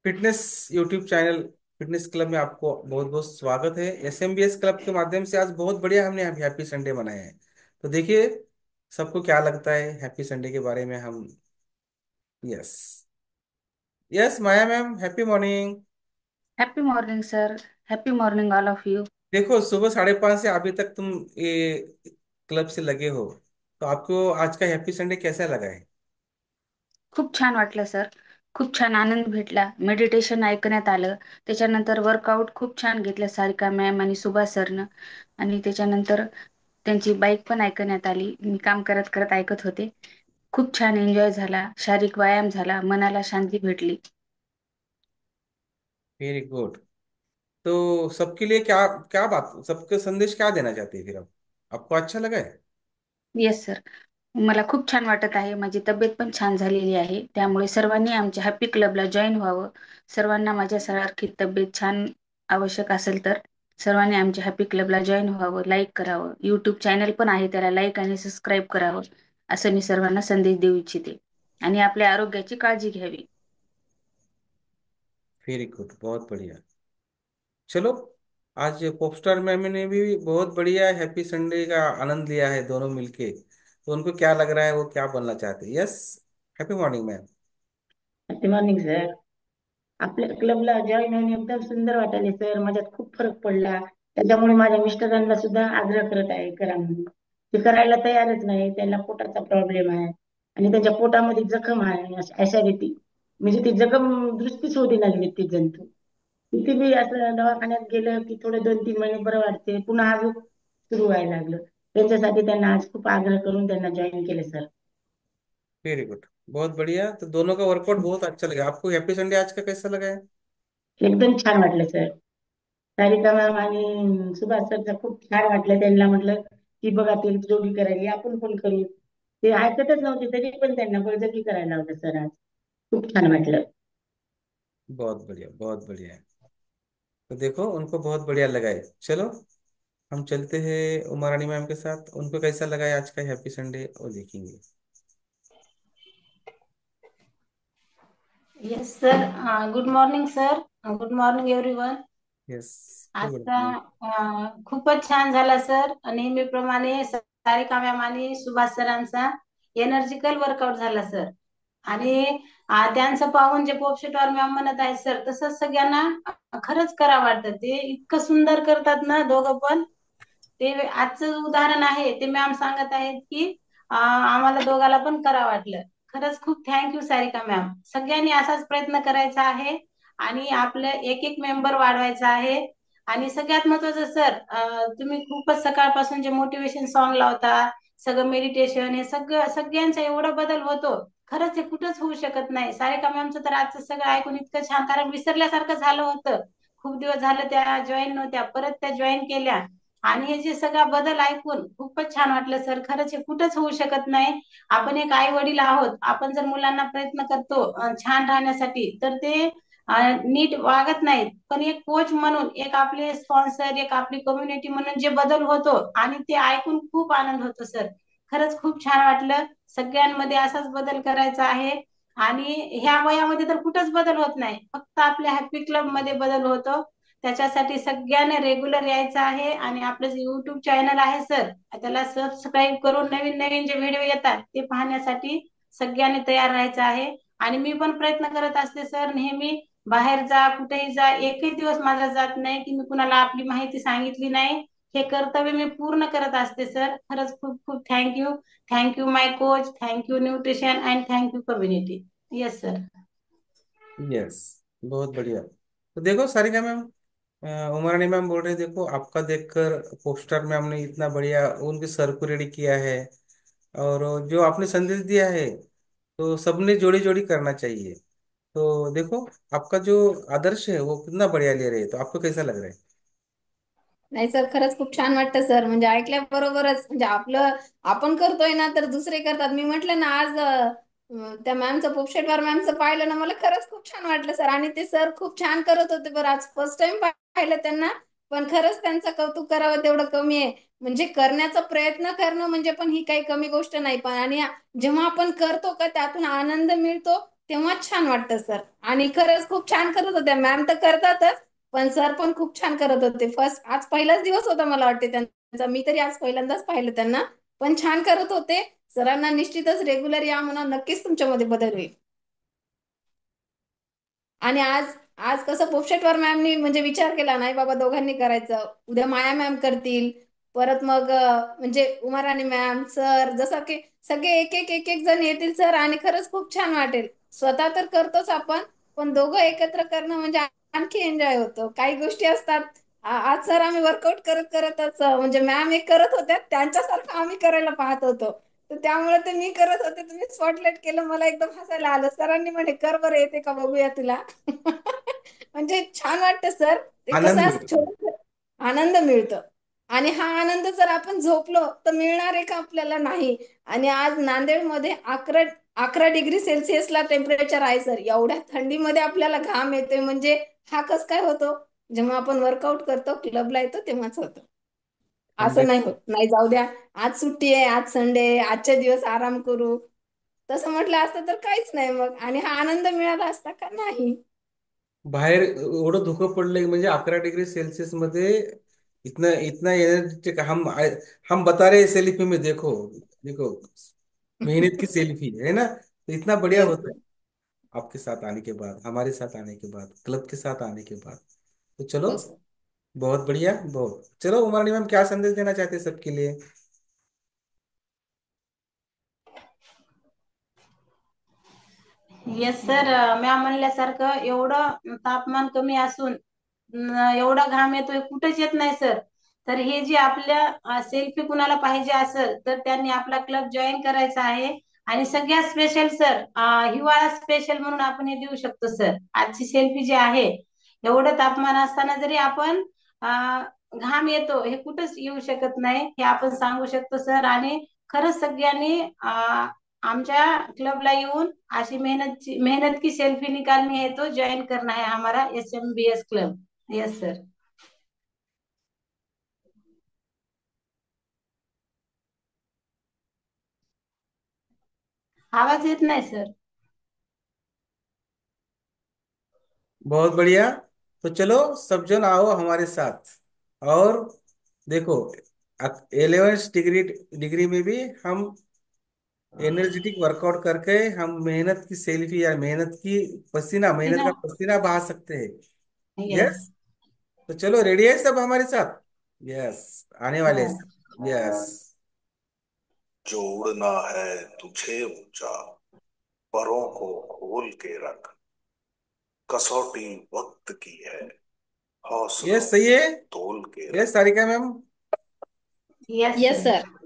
Fitness YouTube channel fitness club में आपको बहुत बहुत स्वागत है। एसएमबीएस क्लब के माध्यम से आज बहुत बढ़िया हमने हैप्पी संडे मनाया है। तो देखिए, सबको क्या लगता है हैप्पी संडे के बारे में हम। Yes, yes Maya ma'am, happy morning. Happy morning sir. Happy morning all of you. देखो, सुबह 5:30 से अभी तक तुम ये क्लब से लगे हो, तो आपको आज का हैप्पी संडे कैसा लगा है? खूप छान वाटलं सर. खूप छान आनंद भेटला. मेडिटेशन ऐकण्यात आलं. त्याच्यानंतर वर्कआउट खूप छान घेतलं सारिका मॅम आणि सुभाष सरनं. आणि त्याच्यानंतर त्यांची बाईक पण ऐकण्यात आली. मी काम करत करत ऐकत होते. खूप छान एन्जॉय झाला. शारीरिक व्यायाम झाला. मनाला शांती भेटली. Very good. तो सबके लिए क्या क्या बात, सबके संदेश क्या देना चाहते हैं फिर आप? आपको अच्छा लगा है? Yes sir. मला खूप छान वाटत आहे. माझी तब्येत पण छान झालेली आहे. त्यामुळे सर्वांनी आमच्या हॅपी क्लबला जॉईन व्हावं. सर्वांना माझ्यासारखी तब्येत छान आवश्यक असेल तर सर्वांनी आमच्या हॅपी क्लबला जॉईन व्हावं, लाईक करावं. यूट्यूब चॅनल पण आहे, त्याला लाईक आणि सबस्क्राईब करावं, असं मी सर्वांना संदेश देऊ इच्छिते. आणि आपल्या आरोग्याची काळजी घ्यावी. वेरी गुड, बहुत बढ़िया। चलो, आज पॉपस्टार मैम ने भी बहुत बढ़िया हैप्पी संडे का आनंद लिया है दोनों मिलके। तो उनको क्या लग रहा है, वो क्या बोलना चाहते हैं? Yes, happy morning ma'am. Happy morning sir. आपल्या क्लबला जॉईन होऊन एकदम सुंदर वाटायले सर. माझ्यात खूप फरक पडला. त्याच्यामुळे माझ्या मिस्टरांना सुद्धा आग्रह करत आहे करा म्हणून. ते करायला तयारच नाही. त्यांना पोटाचा प्रॉब्लेम आहे आणि त्यांच्या पोटामध्ये जखम आहे अशा रीती. म्हणजे ती जखम दृष्टीच होती लागली ती जंतू. किती बी असं दवाखान्यात गेलं की थोडे 2-3 महिने बरं वाटते, पुन्हा अजून सुरू व्हायला लागलं. त्यांच्यासाठी त्यांना आज खूप आग्रह करून त्यांना जॉईन केले सर. वेरी गुड, बहुत बढ़िया। तो दोनों का वर्कआउट बहुत अच्छा लगा। आपको हैप्पी संडे आज का कैसा लगा है? एकदम छान वाटलं सर. सारिका मॅम आणि सुभाष सरचं खूप छान वाटलं. त्यांना म्हटलं की बघा ते जोडी करायली, आपण पण करू. ते ऐकतच नव्हते तरी पण त्यांना बळजबरी करायला लावलं सर आज. खूप छान वाटलं. बहुत बढ़िया, बहुत बढ़िया। तो देखो, उनको बहुत बढ़िया लगा है। चलो, हम चलते हैं उमा रानी मैम के साथ। उनको कैसा लगा है आज का हैप्पी संडे, वो देखेंगे। Yes sir. Good morning sir. Good morning everyone. Yes, good. आजचा खूपच छान झाला सर. नेहमीप्रमाणे सारिका मॅम आणि सुभाष सरांचा एनर्जिकल वर्कआउट झाला सर. आणि त्यांचं पाहून जे पोपशेटवार मॅम म्हणत आहेत सर, तसंच सगळ्यांना खरंच करा वाटतं. ते इतकं सुंदर करतात ना दोघं पण. ते आजचं उदाहरण आहे, ते मॅम सांगत आहेत की आम्हाला दोघाला पण करा वाटलं. खरंच खूप थँक्यू सारिका मॅम. सगळ्यांनी असाच प्रयत्न करायचा आहे आणि आपलं एक एक मेंबर वाढवायचा आहे. आणि सगळ्यात महत्वाचं सर, तुम्ही खूपच सकाळपासून जे मोटिवेशन सॉन्ग लावता, सगळं मेडिटेशन, हे सगळं सगळ्यांचा एवढा बदल होतो. खरंच हे कुठंच होऊ शकत नाही. सारिका मॅमचं तर आजचं सगळं ऐकून इतकं छान, कारण विसरल्यासारखं झालं होतं. खूप दिवस झालं त्या जॉईन नव्हत्या, परत त्या जॉईन केल्या. आणि हे जे सगळा बदल ऐकून खूपच छान वाटलं सर. खरंच हे कुठंच होऊ शकत नाही. आपण एक आई वडील आहोत. आपण जर मुलांना प्रयत्न करतो छान राहण्यासाठी, तर ते नीट वागत नाहीत. पण एक कोच म्हणून, एक आपले स्पॉन्सर, एक आपली कम्युनिटी म्हणून जे बदल होतो, आणि ते ऐकून खूप आनंद होतो सर. खरंच खूप छान वाटलं. सगळ्यांमध्ये असाच बदल करायचा आहे. आणि ह्या वयामध्ये तर कुठंच बदल होत नाही, फक्त आपल्या हॅपी क्लब मध्ये बदल होतो. त्याच्यासाठी सगळ्यांनी रेग्युलर यायचं आहे. आणि आपलं जे युट्यूब चॅनल आहे सर, त्याला सबस्क्राईब करून नवीन नवीन जे व्हिडिओ येतात ते पाहण्यासाठी सगळ्यांनी तयार राहायचं आहे. आणि मी पण प्रयत्न करत असते सर, नेहमी बाहेर जा, कुठेही जा, एकही दिवस माझा जात नाही की मी कुणाला आपली माहिती सांगितली नाही. हे कर्तव्य मी पूर्ण करत असते सर. खरंच खूप खूप thank you. Thank you my coach, thank you nutrition and thank you community. Yes sir. Yes, बहुत बढ़िया। तो देखो सारिका मैम, उमरानी मैम बोल रहे हैं, देखो आपका देखकर पोस्टर मैम ने इतना बढ़िया उनके सर को रेडी किया है। और जो आपने संदेश दिया है, तो सबने जोड़ी जोड़ी करना चाहिए। तो देखो, आपका जो आदर्श है वो कितना बढ़िया ले रहे हैं। तो आपको कैसा लग रहा है? नाही सर, खरंच खूप छान वाटतं सर. म्हणजे ऐकल्याबरोबरच म्हणजे आपलं आपण करतोय ना, तर दुसरे करतात. मी म्हटलं ना आज त्या मॅमचं, पोपशेटवार मॅमचं पाहिलं ना, मला खरंच खूप छान वाटलं सर. आणि ते सर खूप छान करत होते बरं. आज फर्स्ट टाइम पाहिलं त्यांना. पण खरंच त्यांचं कौतुक करावं तेवढं कमी आहे. म्हणजे करण्याचा प्रयत्न करणं म्हणजे पण ही काही कमी गोष्ट नाही. पण आणि जेव्हा आपण करतो का त्यातून आनंद मिळतो, तेव्हाच छान वाटतं सर. आणि खरंच खूप छान करत होत्या मॅम, तर करतातच, पण सर पण खूप छान करत होते. फर्स्ट आज पहिलाच दिवस होता मला वाटते त्यांचा, मी तरी आज पहिल्यांदाच पाहिलं त्यांना, पण छान करत होते. सरांना निश्चितच रेग्युलर या म्हणा, नक्कीच तुमच्यामध्ये बदल होईल. आणि आज आज कसं पोपशेटवर मॅमनी म्हणजे विचार केला नाही बाबा दोघांनी करायचं, उद्या माया मॅम करतील, परत मग म्हणजे उमाराणी मॅम सर, जसं की सगळे एक एक एक एक जण येतील सर, आणि खरंच खूप छान वाटेल. स्वतः तर करतोच आपण, पण दोघं एकत्र करणं म्हणजे आणखी एन्जॉय होतो. काही गोष्टी असतात, आज सर आम्ही वर्कआउट करत करतच म्हणजे मॅम एक करत होत्या त्यांच्यासारखं आम्ही करायला पाहत होतो, तर त्यामुळे ते मी करत होते, तुम्ही स्पॉटलाइट केलं, मला एकदम हसायला आलं. सरांनी म्हणे कर बरं, येते का बघूया तुला. म्हणजे छान वाटतं सर. ते आनंद कसं असं मिळतो. छोट आनंद मिळतो. आणि हा आनंद जर आपण झोपलो तर मिळणार आहे का आपल्याला? नाही. आणि आज नांदेडमध्ये 11 डिग्री सेल्सिअसला टेम्परेचर आहे सर. एवढ्या थंडीमध्ये आपल्याला घाम येतोय म्हणजे हा कस काय होतो? जेव्हा आपण वर्कआउट करतो, क्लबला येतो, तेव्हाच होतो. असं हंड्रेड. नाही होत, नाही जाऊ द्या, आज सुट्टी आहे, आज संडे आहे, आजचे दिवस आराम करू, तसं म्हटलं असतं तर काहीच नाही मग, आणि हा आनंद मिळाला असता का? नाही. बाहेर एवढं धुकं पडलंय म्हणजे 11 डिग्री सेल्सियस मध्ये इतना इतना एनर्जेटिक हम बता रहे सेल्फी में देखो, देखो मेहनत की सेल्फी है ना, तो इतना बढ़िया यस होता है आपके साथ आने के बाद, हमारे साथ आने के बाद, क्लब के साथ आने के बाद। तो चलो, सर. बहुत बढ़िया, बहुत चलो। उमानी मैम क्या संदेश देना चाहते हैं सबके लिए? येस सर, मॅम म्हणल्यासारखं एवढं तापमान कमी असून एवढा घाम येतोय, कुठेच येत नाही सर. तर हे जे आपल्या सेल्फी कुणाला पाहिजे असेल तर त्यांनी आपला क्लब जॉईन करायचा आहे. आणि सगळ्यात स्पेशल सर, हिवाळा स्पेशल म्हणून आपण हे देऊ शकतो सर. आजची सेल्फी जी आहे, एवढं तापमान असताना जरी आपण घाम येतो, हे कुठंच येऊ शकत नाही, हे आपण सांगू शकतो सर. आणि खरंच सगळ्यांनी आमच्या क्लबला येऊन अशी मेहनत की सेल्फी निकालनी है तो ज्वाइन करना है हमारा SMBS क्लब. Yes sir. आवाज येत नाही सर. बहुत बढ़िया। तो चलो सब जन आओ हमारे साथ, और देखो 11 डिग्री डिग्री में भी हम एनर्जेटिक वर्कआउट करके हम मेहनत की सेल्फी या मेहनत का बिना. पसीना बहा सकते हैं। यस. यस। तो चलो, रेडी है सब हमारे साथ? यस, आने वाले हैं सब। यस। जो उड़ना है तुझे ऊंचा, परों को खोल के रख, कसौटी वक्त की है, हौसलों यस, सही है। तोल के रख। Yes Sarika ma'am. Yes yes sir. Sir.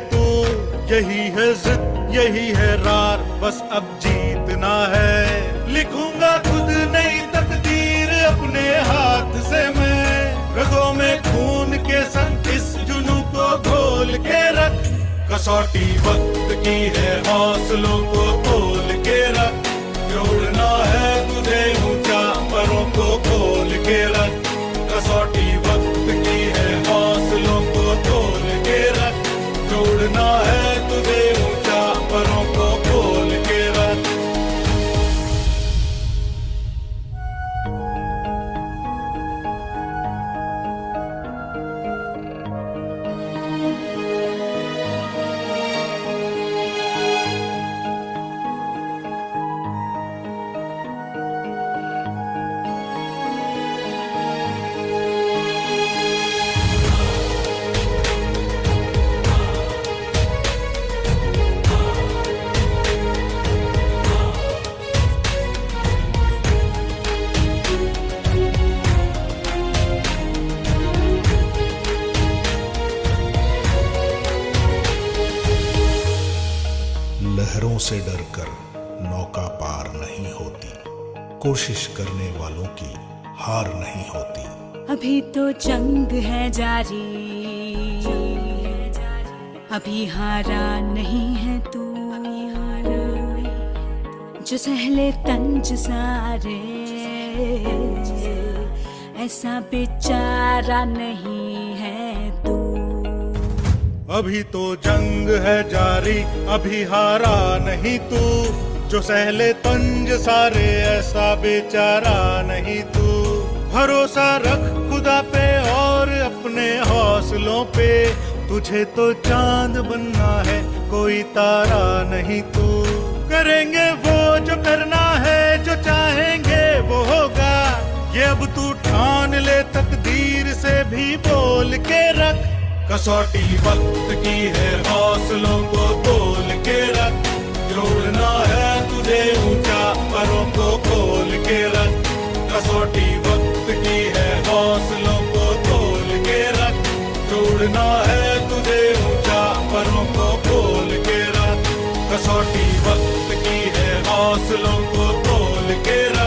तू यही है जिद, यही है रार, बस अब जीतना है। लिखूंगा खुद नई तकदीर अपने हाथ से मैं, रगों में खून के संग इस जुनू को घोल के रख, कसौटी वक्त की है, हौसलों को तोल के रख। जोड़ना है तुझे ऊंचा, परों को खोल के रख, कसौटी वक्त की है, हौसलों को तोल के रख। जोड़ना है तुझे ऊंचा, परों को खोल के रख। लहरों से डरकर नौका पार नहीं होती, कोशिश करने वालों की हार नहीं होती। अभी तो जंग है जारी, अभी हारा नहीं है तू, जो सहले तंज सारे ऐसा बेचारा नहीं है तू। अभी तो जंग है जारी, अभी हारा नहीं तू, जो सहले तंज सारे ऐसा बेचारा नहीं तू। भरोसा रख खुदा पे और अपने हौसलों पे, तुझे तो चांद बनना है कोई तारा नहीं तू। करेंगे वो जो करना है, जो चाहेंगे वो होगा, ये अब तू ठान ले तकदीर से भी बोल के रख। कसौटी वक्त की है हौसलों को तोल के रख, जोड़ना है तुझे ऊंचा परों को खोल के रख। कसौटी वक्त की है हौसलों को तोल के रख, जोड़ना है तुझे ऊंचा परों को खोल के रख। कसौटी वक्त की है हौसलों को तोल के रख।